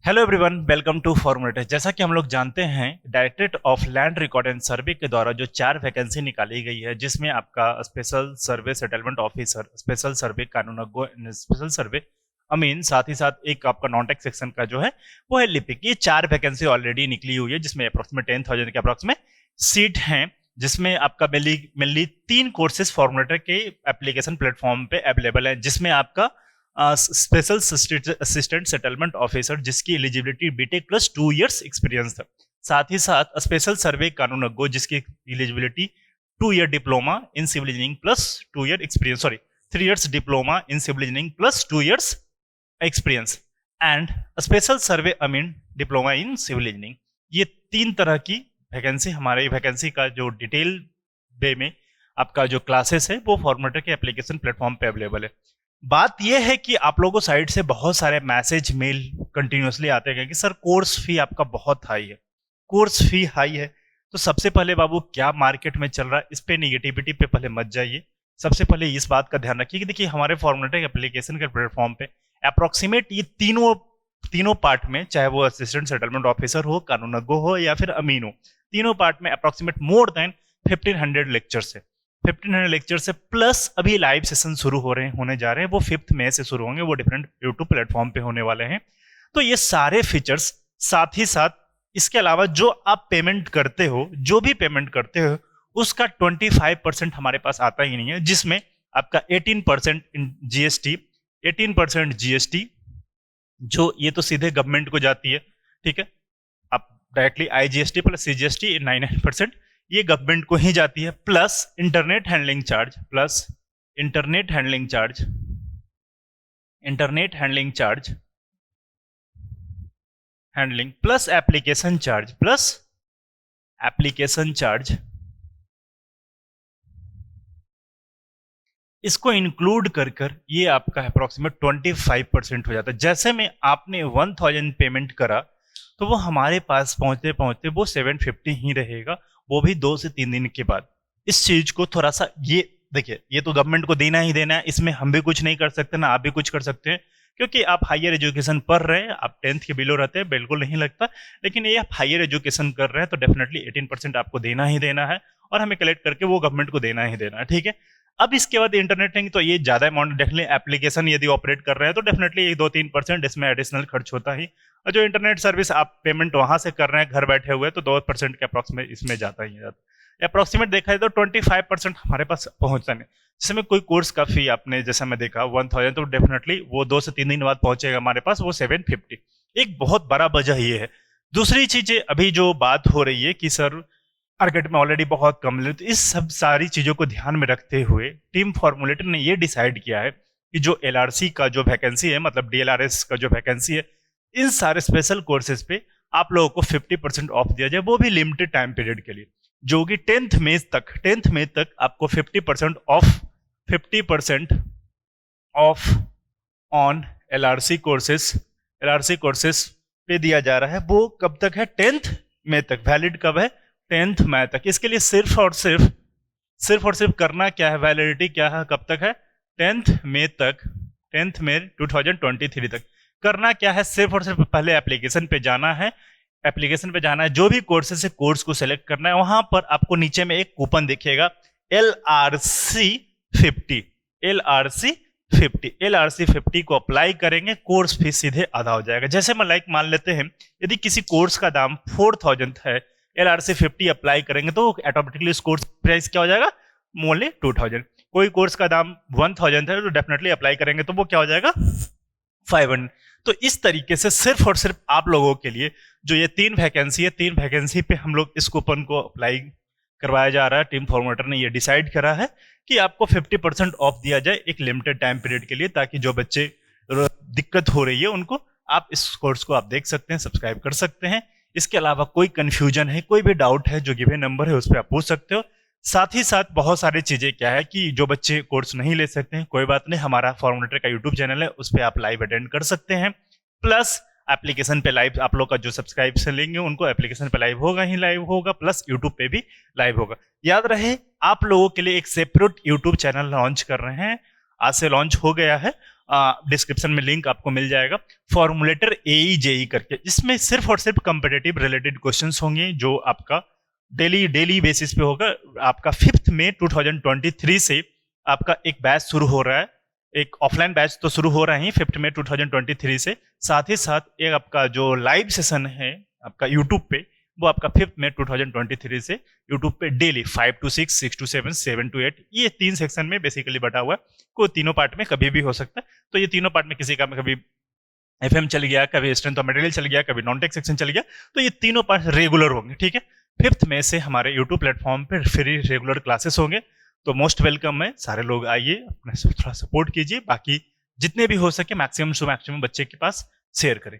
Hello everyone, welcome to format. जैसा कि हम लोग जानते हैं, directorate of land record and survey के द्वारा जो 4 वैकेंसी निकाली गई है, जिसमें आपका स्पेशल सर्वे सेटलमेंट ऑफिसर, स्पेशल सर्वे कानूनगो, स्पेशल सर्वे अमीन, साथ ही साथ एक आपका नॉन टैक्स सेक्शन का जो है वो है लिपिक। ये 4 वैकेंसी ऑलरेडी निकली हुई है, जिसमें अप्रोक्सीमेट 10,000 के अप्रोक्सीमेट सीट हैं, जिसमें आपका मेनली 3 कोर्सेज फॉर्मेटर के एप्लीकेशन प्लेटफॉर्म पे अवेलेबल है, जिसमें आपका स्पेशल असिस्टेंट सेटलमेंट ऑफिसर जिसकी eligibility BTech plus 2 years experience था। साथ ही साथ स्पेशल सर्वे कानूनगो जिसकी eligibility 2 year diploma in civil engineering plus 2 year experience, sorry 3 years diploma in civil engineering plus 2 years experience and special survey अमीन diploma in civil engineering. ये 3 तरह की वैकेंसी, हमारे वैकेंसी का जो डिटेल वे में आपका जो क्लासेस है वो फॉर्मेटर के एप्लीकेशन प्लेटफॉर्म पे अवेलेबल है। बात यह है कि आप लोगों साइड से बहुत सारे मैसेज मेल कंटिन्यूसली आते हैं कि सर कोर्स फी आपका बहुत हाई है, कोर्स फी हाई है। तो सबसे पहले बाबू, क्या मार्केट में चल रहा है, इस पे निगेटिविटी पे पहले मत जाइए। सबसे पहले इस बात का ध्यान रखिए कि देखिए हमारे फॉर्मेटिक एप्लीकेशन के प्लेटफॉर्म पे अप्रोक्सीमेट ये तीनों पार्ट में, चाहे वो असिस्टेंट सेटलमेंट ऑफिसर हो, कानूनगो हो या फिर अमीन हो, तीनों पार्ट में अप्रोक्सीमेट मोर देन 1500 लेक्चर्स है। 1500 लेक्चर से प्लस अभी लाइव सेशन शुरू होने जा रहे हैं, वो 5 मई से शुरू होंगे, वो डिफरेंट यूट्यूब प्लेटफॉर्म पे होने वाले हैं। तो ये सारे फीचर्स, साथ ही साथ इसके अलावा जो आप पेमेंट करते हो, जो भी पेमेंट करते हो उसका 25% हमारे पास आता ही नहीं है, जिसमें आपका 18% जीएसटी, 18% जीएसटी जो ये तो सीधे गवर्नमेंट को जाती है, ठीक है। आप डायरेक्टली आईजीएसटी प्लस सीजीएसटी 99% ये गवर्नमेंट को ही जाती है, plus internet handling charge, plus internet handling charge, internet handling charge handling plus application charge, plus application charge, इसको इंक्लूड कर ये आपका अप्रोक्सीमेट 25% हो जाता है। जैसे में आपने 1000 पेमेंट करा तो वो हमारे पास पहुंचते पहुंचते वो 750 ही रहेगा, वो भी 2 से 3 दिन के बाद। इस चीज को थोड़ा सा, ये देखिए, ये तो गवर्नमेंट को देना ही देना है, इसमें हम भी कुछ नहीं कर सकते ना आप भी कुछ कर सकते हैं, क्योंकि आप हायर एजुकेशन पढ़ रहे हैं, आप 10th के बिलो रहते हैं, बिल्कुल नहीं लगता। लेकिन ये आप हायर एजुकेशन कर रहे हैं तो डेफिनेटली 18% आपको देना ही देना है, और हमें कलेक्ट करके वो गवर्नमेंट को देना ही देना है, ठीक है। अब इसके बाद इंटरनेट है तो ये ज्यादा अमाउंट, डेफिनेटली एप्लीकेशन यदि ऑपरेट कर रहे हैं तो डेफिनेटली 2-3% इसमें एडिशनल खर्च होता ही, और जो इंटरनेट सर्विस आप पेमेंट वहां से कर रहे हैं घर बैठे हुए तो 2% के अप्रोक्सीमेट इसमें जाता ही जाता है। अप्रोक्सीमेट देखा जाए तो 25% हमारे पास पहुंचता नहीं। जिसमें कोई कोर्स का फी आपने, जैसा मैं देखा 1000, तो डेफिनेटली वो 2 से 3 दिन बाद पहुंचेगा हमारे पास, वो 750। एक बहुत बड़ा वजह ये है। दूसरी चीजें, अभी जो बात हो रही है कि सर मार्केट में ऑलरेडी बहुत कम ले, तो इस सब सारी चीजों को ध्यान में रखते हुए टीम फॉर्मुलेटर ने ये डिसाइड किया है कि जो एलआरसी का जो वैकेंसी है, मतलब डीएलआरएस का जो वैकेंसी है, इन सारे स्पेशल कोर्सेज पे आप लोगों को 50% ऑफ दिया जाए, वो भी लिमिटेड टाइम पीरियड के लिए, जो कि 10th मई तक आपको 50% ऑफ ऑन एलआरसी कोर्सेज पे दिया जा रहा है। वो कब तक है? 10th मई तक। वैलिड कब है? 10th मई तक। इसके लिए सिर्फ और सिर्फ करना क्या है, वैलिडिटी क्या है, कब तक है? 10th मई तक, 10th मई 2023 तक। करना क्या है? सिर्फ और सिर्फ पहले एप्लीकेशन पे जाना है, जो भी कोर्सेस है कोर्स को सिलेक्ट करना है। वहां पर आपको नीचे में एक कूपन दिखेगा LRC 50 को अप्लाई करेंगे, कोर्स फीस सीधे आधा हो जाएगा। जैसे मान लेते हैं यदि किसी कोर्स का दाम 4000 है, LRC 50 अप्लाई करेंगे तो ऑटोमेटिकली इस कोर्स प्राइस क्या हो जाएगा? ओनली 2000। कोई कोर्स का दाम 1000 है तो डेफिनेटली अप्लाई करेंगे तो वो क्या हो जाएगा? 500। तो इस तरीके से सिर्फ और सिर्फ आप लोगों के लिए जो ये 3 वैकेंसी है, 3 वैकेंसी पे हम लोग इस कूपन को अप्लाई करवाया जा रहा है। टीम फॉर्मेटर ने ये डिसाइड करा है कि आपको 50% ऑफ दिया जाए एक लिमिटेड टाइम पीरियड के लिए, ताकि जो बच्चे दिक्कत हो रही है उनको, आप इस कोर्स को आप देख सकते हैं, सब्सक्राइब कर सकते हैं। इसके अलावा कोई कंफ्यूजन है, कोई भी डाउट है, जो गिवन नंबर है उस पर आप पूछ सकते हो। साथ ही साथ बहुत सारी चीजें क्या है कि जो बच्चे कोर्स नहीं ले सकते हैं, कोई बात नहीं, हमारा फॉर्मेटर का यूट्यूब चैनल है, उस पर आप लाइव अटेंड कर सकते हैं। प्लस एप्लीकेशन पे लाइव आप लोग का जो सब्सक्राइब लेंगे उनको एप्लीकेशन पे लाइव होगा, प्लस यूट्यूब पे भी लाइव होगा। याद रहे, आप लोगों के लिए एक सेपरेट यूट्यूब चैनल लॉन्च कर रहे हैं, आज से लॉन्च हो गया है, डिस्क्रिप्शन में लिंक आपको मिल जाएगा। फॉर्मुलेटर एई जेई करके, इसमें सिर्फ और सिर्फ कंपिटेटिव रिलेटेड क्वेश्चंस होंगे जो आपका डेली बेसिस पे होगा। आपका 5 मई 2023 से आपका एक बैच शुरू हो रहा है। एक ऑफलाइन बैच तो शुरू हो रहा है 5 मई 2023 से, साथ ही साथ एक आपका जो लाइव सेशन है आपका यूट्यूब पे, वो आपका 5 मई 2023 से यूट्यूब पे डेली 5 to 6, 6 to 7, 7 to 8, ये 3 सेक्शन में बेसिकली बटा हुआ है। कोई तीनों पार्ट में कभी भी हो सकता है। तो ये तीनों पार्ट में किसी का कभी एफएम चल गया, कभी स्ट्रेंथ ऑफ मटेरियल चल गया, कभी नॉन टेक सेक्शन चल गया, तो ये तीनों पार्ट रेगुलर होंगे, ठीक है। 5 मई से हमारे यूट्यूब प्लेटफॉर्म पे फ्री रेगुलर क्लासेस होंगे। तो मोस्ट वेलकम है, सारे लोग आइए, अपने थोड़ा सपोर्ट कीजिए, बाकी जितने भी हो सके मैक्सिमम टू मैक्सिमम बच्चे के पास शेयर करें।